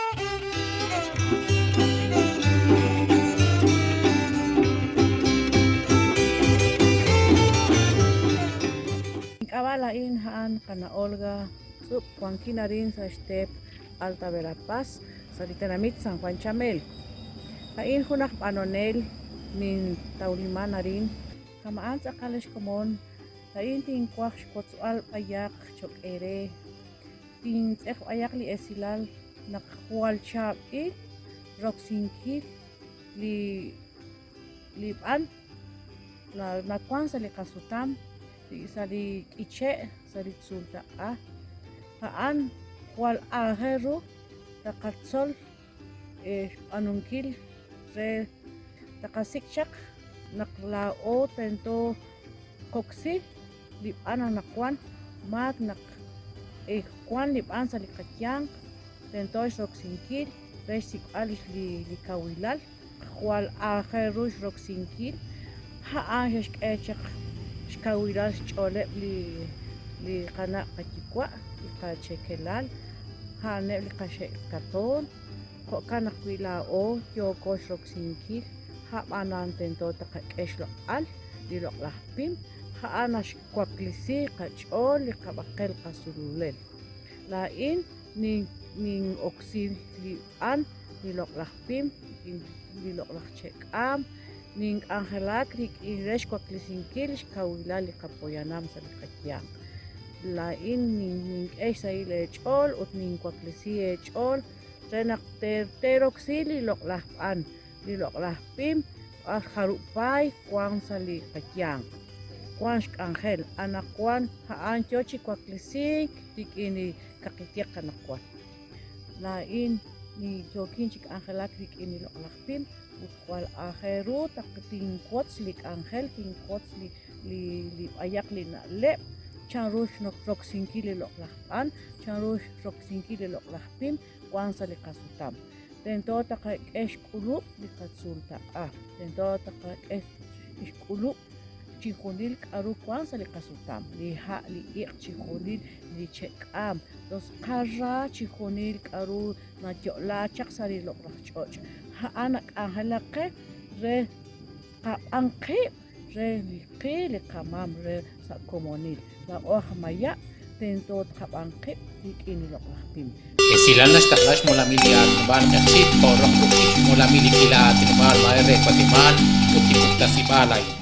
Kabalain haan kana Olga sup kuangkina rin sa step Alta Verapaz sa Litanamit San Juan Chamel. Hain hunak panonel nin taulima na rin kamaan sa Kalesh Komon hain ting kwak shkotsual ayak chok ere ting tsek ayak li esilal nakwal chap roxinki li pan la nakwan sa likasutam sali iche sali tsulta haan wal aheru takatsol anunkil re takasikchak naklao tento koksi lipan ang nakwan mag kwan lipan sa likatyang tento roxinkil re sikalis li kawilal wal aheru roxinkil haan heshkechak shkawiral chole li kana katikwa kachekelal hane li kashekaton ko kana kwilao yo ko roxinkil ha anan tento takeshlo al li loklahpim ha anash kwaklisi kachol li kabakel kasululel lain ning oksil li an li loklahpim li loklahchekam ning angelak rik iresh kwaklisinkil shkawila li kapoyanam sa likatyang lain ning esa ile chol ut ning kwaklisi chol renak teroxil li loklahpim harupay kwang sa likatyang kwan shkangel anakwan haan chochi kwaklisik dikini kakityak kanakwan lain ni jokin chik angelak dikini loklahpim wal aheru takating kots lik angel ting kots li ayak li na lep charush nok roxinki li loklahpan charush roxinki li loklahpim kwan sa likasutam tento takakesh kuluk li katsulta tento takakesh kuluk chikunil karu kwan sa likasutam liha li ik chikunil li chekam dos kara chikunil karu na jola chak sa li loklahchoch anak angelake re angke re li kamam re sa komonil la maya tento kapangke dikini loklahpim silan na staklas mula miliar bar chit porok mula milikila tinbar maere patiman utikta si balay